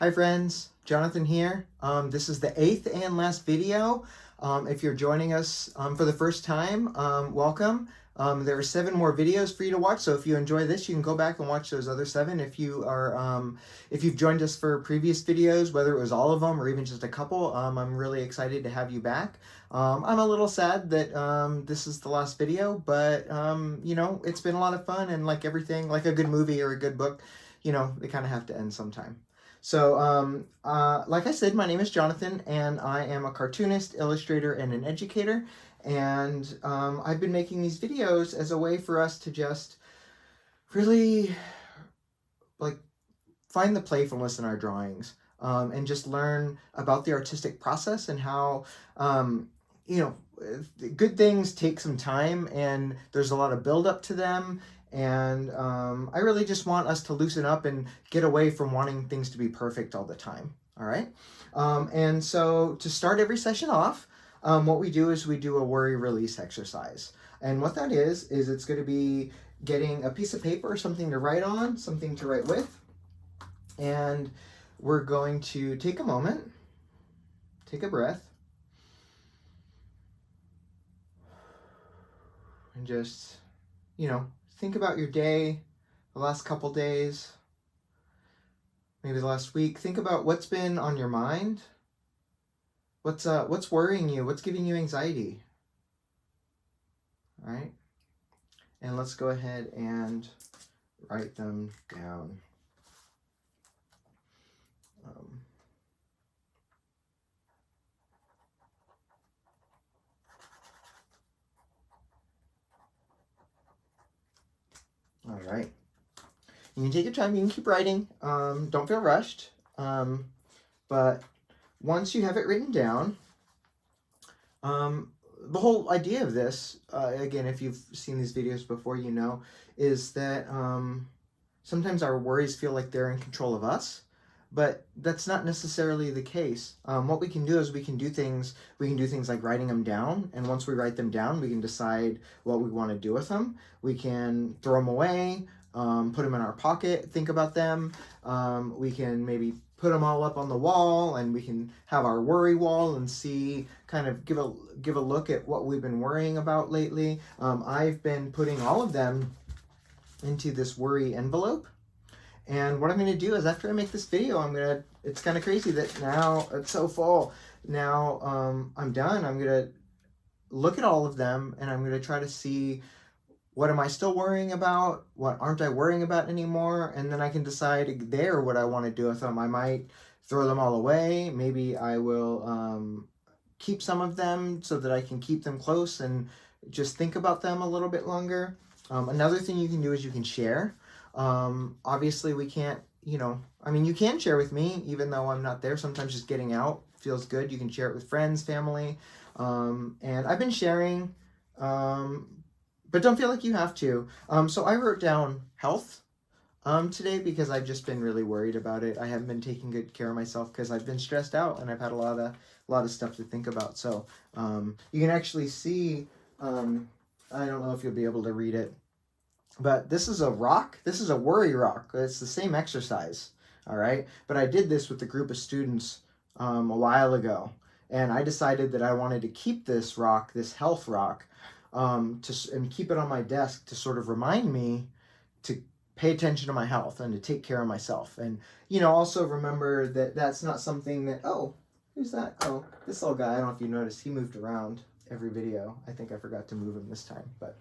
Hi friends, Jonathan here. This is the 8th and last video. If you're joining us for the first time, welcome. There are 7 more videos for you to watch, so if you enjoy this, you can go back and watch those other 7. If you've joined us for previous videos, whether it was all of them or even just a couple, I'm really excited to have you back. I'm a little sad that this is the last video, but you know, it's been a lot of fun, and like everything, like a good movie or a good book, you know, they kind of have to end sometime. So, like I said, my name is Jonathan, and I am a cartoonist, illustrator, and an educator. And I've been making these videos as a way for us to just really, like, find the playfulness in our drawings, and just learn about the artistic process and how, you know, good things take some time, and there's a lot of build up to them. And I really just want us to loosen up and get away from wanting things to be perfect all the time. All right. And so to start every session off, what we do is we do a worry release exercise. And what that is it's going to be getting a piece of paper, something to write on, something to write with. And we're going to take a moment, take a breath, and just, you know, think about your day, the last couple days, maybe the last week. Think about what's been on your mind. What's worrying you? What's giving you anxiety? All right? And let's go ahead and write them down. All right. You can take your time. You can keep writing. Don't feel rushed. But once you have it written down, the whole idea of this, again, if you've seen these videos before, you know, is that sometimes our worries feel like they're in control of us, but that's not necessarily the case. What we can do is we can do things like writing them down, and once we write them down, we can decide what we want to do with them. We can throw them away, put them in our pocket, think about them. We can maybe put them all up on the wall, and we can have our worry wall and see, kind of give a look at what we've been worrying about lately. I've been putting all of them into this worry envelope. And what I'm going to do is, after I make this video, it's kind of crazy that now it's so full. Now I'm done. I'm going to look at all of them, and I'm going to try to see, what am I still worrying about? What aren't I worrying about anymore? And then I can decide there what I want to do with them. I might throw them all away. Maybe I will keep some of them so that I can keep them close and just think about them a little bit longer. Another thing you can do is you can share. Obviously we can't, you know, I mean, you can share with me even though I'm not there. Sometimes just getting out feels good. You can share it with friends, family. And I've been sharing, but don't feel like you have to. So I wrote down health today because I've just been really worried about it. I haven't been taking good care of myself because I've been stressed out, and I've had a lot of stuff to think about. So you can actually see, I don't know if you'll be able to read it, but this is a rock. This is a worry rock. It's the same exercise, all right? But I did this with a group of students a while ago, and I decided that I wanted to keep this rock, this health rock, and keep it on my desk to sort of remind me to pay attention to my health and to take care of myself. And, you know, also remember that that's not something that, oh, who's that? Oh, this little guy. I don't know if you noticed, he moved around every video. I think I forgot to move him this time, but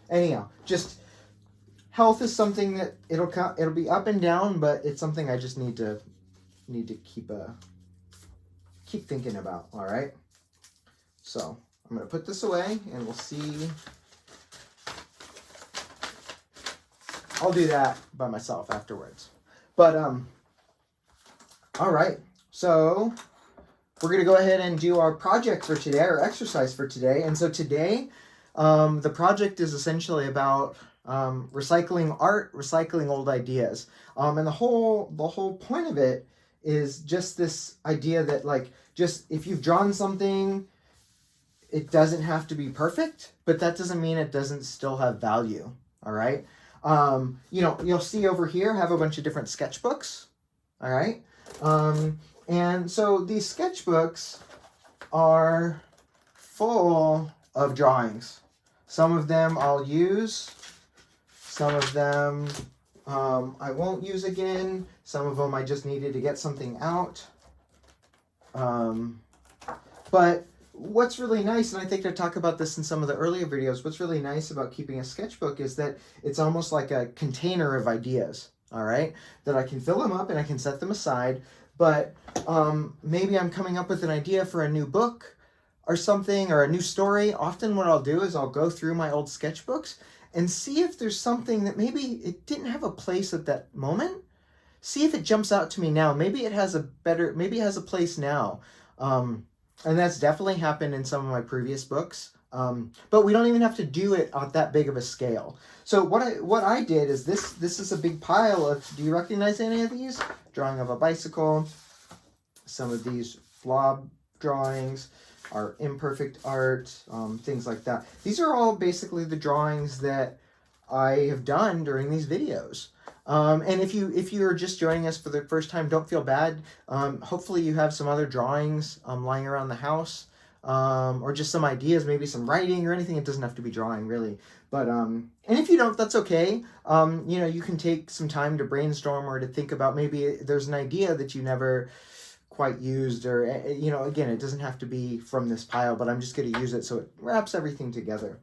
anyhow, just health is something that it'll be up and down, but it's something I just need to keep thinking about. All right. So I'm gonna put this away, and we'll see. I'll do that by myself afterwards. But all right. So we're gonna go ahead and do our project for today, our exercise for today. And so today, the project is essentially about recycling art, recycling old ideas. And the whole point of it is just this idea that, like, just if you've drawn something, it doesn't have to be perfect, but that doesn't mean it doesn't still have value. All right. You know, you'll see over here, I have a bunch of different sketchbooks. All right. And so these sketchbooks are full of drawings. Some of them I'll use. Some of them I won't use again. Some of them I just needed to get something out. But what's really nice, and I think I talk about this in some of the earlier videos, what's really nice about keeping a sketchbook is that it's almost like a container of ideas, all right? That I can fill them up and I can set them aside, but maybe I'm coming up with an idea for a new book or something, or a new story. Often what I'll do is I'll go through my old sketchbooks and see if there's something that maybe it didn't have a place at that moment. See if it jumps out to me now. Maybe it has a place now. And that's definitely happened in some of my previous books. But we don't even have to do it on that big of a scale. So what I did is this is a big pile of, do you recognize any of these? Drawing of a bicycle. Some of these blob drawings are imperfect art, things like that. These are all basically the drawings that I have done during these videos. And if you're just joining us for the first time, don't feel bad. Hopefully you have some other drawings lying around the house, or just some ideas, maybe some writing or anything. It doesn't have to be drawing, really. But and if you don't, that's okay. You know, you can take some time to brainstorm or to think about, maybe there's an idea that you never quite used, or you know, again, it doesn't have to be from this pile, but I'm just going to use it so it wraps everything together.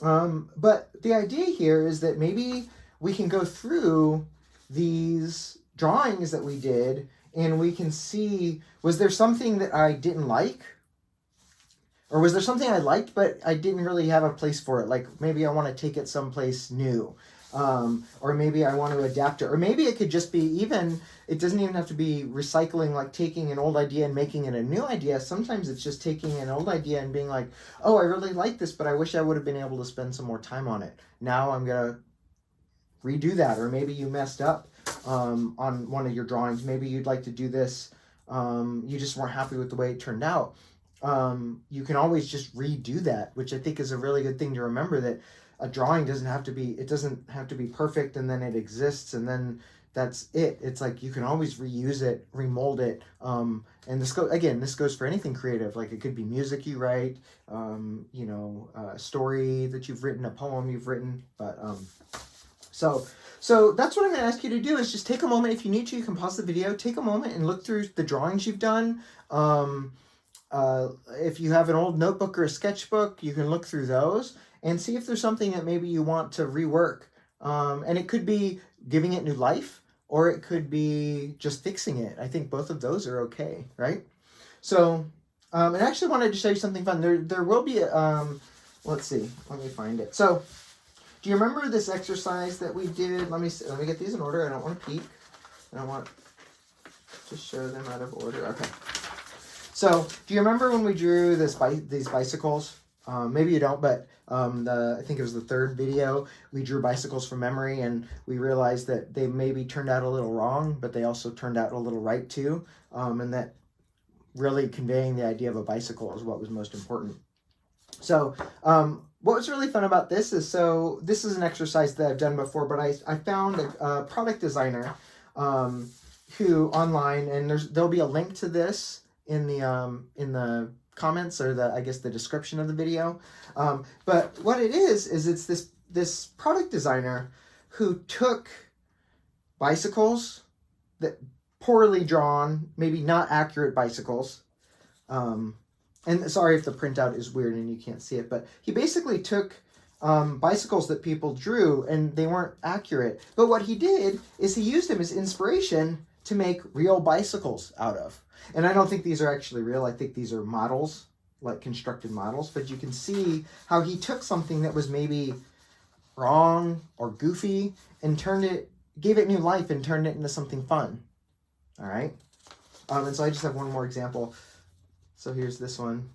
But the idea here is that maybe we can go through these drawings that we did and we can see, was there something that I didn't like? Or was there something I liked but I didn't really have a place for it? Like maybe I want to take it someplace new. Or maybe I want to adapt it. Or maybe it could just be even, it doesn't even have to be recycling, like taking an old idea and making it a new idea. Sometimes it's just taking an old idea and being like, oh, I really like this, but I wish I would have been able to spend some more time on it. Now I'm going to redo that. Or maybe you messed up on one of your drawings. Maybe you'd like to do this. You just weren't happy with the way it turned out. You can always just redo that, which I think is a really good thing to remember, that a drawing doesn't have to be perfect and then it exists and then that's it. It's like you can always reuse it, remold it. And this goes for anything creative. Like it could be music you write, you know, a story that you've written, a poem you've written. But so that's what I'm going to ask you to do, is just take a moment. If you need to, you can pause the video, take a moment and look through the drawings you've done. If you have an old notebook or a sketchbook, you can look through those and see if there's something that maybe you want to rework. And it could be giving it new life, or it could be just fixing it. I think both of those are okay, right? So, and I actually wanted to show you something fun. There will be, let's see, let me find it. So, do you remember this exercise that we did? Let me get these in order. I don't want to peek. I don't want to show them out of order. Okay. So, do you remember when we drew these bicycles? Maybe you don't, but I think it was the third video. We drew bicycles from memory, and we realized that they maybe turned out a little wrong, but they also turned out a little right too. And that really conveying the idea of a bicycle is what was most important. So, what was really fun about this is, so this is an exercise that I've done before, but I found a product designer who online, and there'll be a link to this in the comments, or I guess the description of the video. But what it is it's this product designer who took bicycles, that poorly drawn, maybe not accurate bicycles. And sorry if the printout is weird and you can't see it, but he basically took bicycles that people drew and they weren't accurate. But what he did is he used them as inspiration to make real bicycles out of. And I don't think these are actually real. I think these are models, like constructed models. But you can see how he took something that was maybe wrong or goofy and gave it new life and turned it into something fun. All right. And so I just have one more example. So here's this one.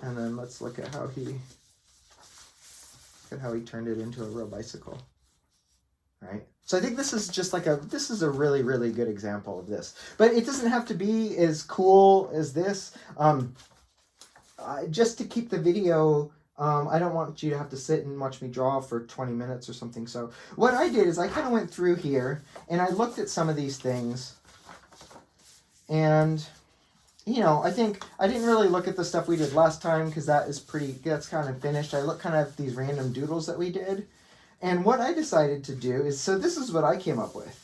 And then let's look at how he turned it into a real bicycle. All right. So I think this is just this is a really, really good example of this. But it doesn't have to be as cool as this. Just to keep the video I don't want you to have to sit and watch me draw for 20 minutes or something. So what I did is I kind of went through here and I looked at some of these things. And, you know, I think I didn't really look at the stuff we did last time because that's kind of finished. I looked kind of at these random doodles that we did. And what I decided to do is, so this is what I came up with.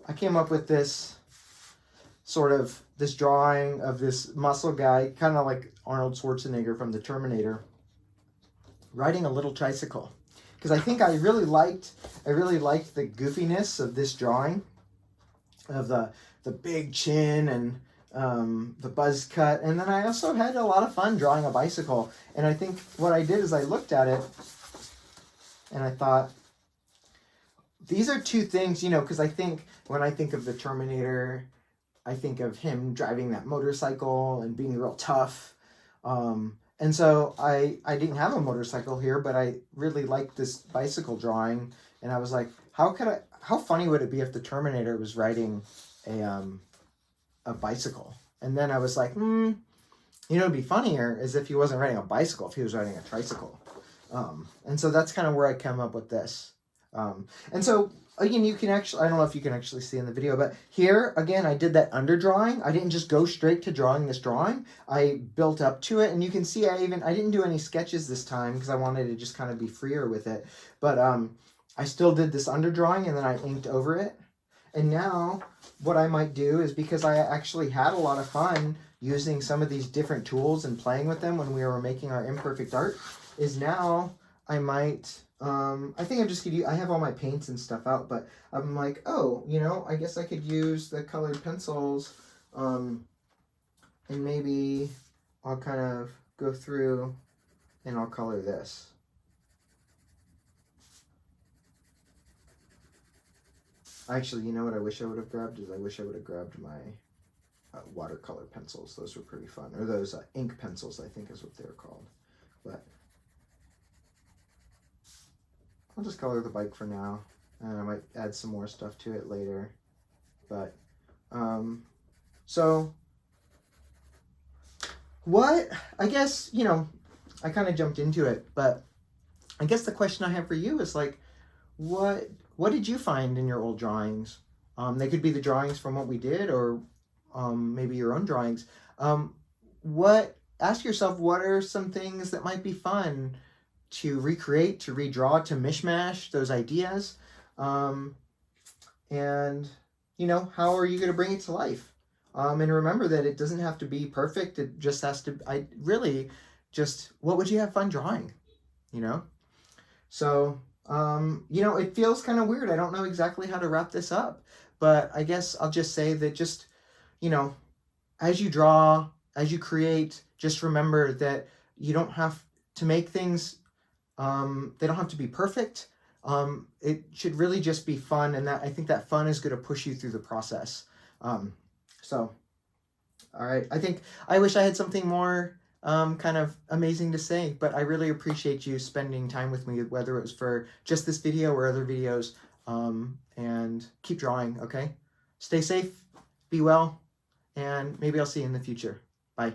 I came up with this this drawing of this muscle guy, kind of like Arnold Schwarzenegger from the Terminator, riding a little tricycle. Because I think I really liked the goofiness of this drawing, of the big chin and the buzz cut. And then I also had a lot of fun drawing a bicycle. And I think what I did is I looked at it and I thought, these are two things, you know, because I think when I think of the Terminator, I think of him driving that motorcycle and being real tough. And so I didn't have a motorcycle here, but I really liked this bicycle drawing. And I was like, how funny would it be if the Terminator was riding a bicycle? And then I was like, you know, it'd be funnier is if he wasn't riding a bicycle, if he was riding a tricycle. And so that's kind of where I came up with this. And so, again, you can actually, I don't know if you can actually see in the video, but here, again, I did that underdrawing. I didn't just go straight to drawing this drawing. I built up to it, and you can see I didn't do any sketches this time because I wanted to just kind of be freer with it. But I still did this underdrawing, and then I inked over it. And now, what I might do is, because I actually had a lot of fun using some of these different tools and playing with them when we were making our imperfect art, is now I might... I think I'm just gonna I have all my paints and stuff out, but I'm like, oh, you know, I guess I could use the colored pencils, and maybe I'll kind of go through and I'll color this. Actually, you know what I wish I would have grabbed is I wish I would have grabbed my watercolor pencils. Those were pretty fun. Or those ink pencils, I think is what they're called. But I'll just color the bike for now, and I might add some more stuff to it later. But, so, what, I guess, you know, I kind of jumped into it, but I guess the question I have for you is, like, what did you find in your old drawings? They could be the drawings from what we did, or maybe your own drawings. Ask yourself, what are some things that might be fun to recreate, to redraw, to mishmash those ideas, and, you know, how are you going to bring it to life? And remember that it doesn't have to be perfect. It just has to, what would you have fun drawing, you know? So, you know, it feels kind of weird. I don't know exactly how to wrap this up, but I guess I'll just say that just, you know, as you draw, as you create, just remember that you don't have to make things, they don't have to be perfect. It should really just be fun, and I think that fun is going to push you through the process. So, all right. I wish I had something more kind of amazing to say, but I really appreciate you spending time with me, whether it was for just this video or other videos. And keep drawing, okay? Stay safe, be well, and maybe I'll see you in the future. Bye.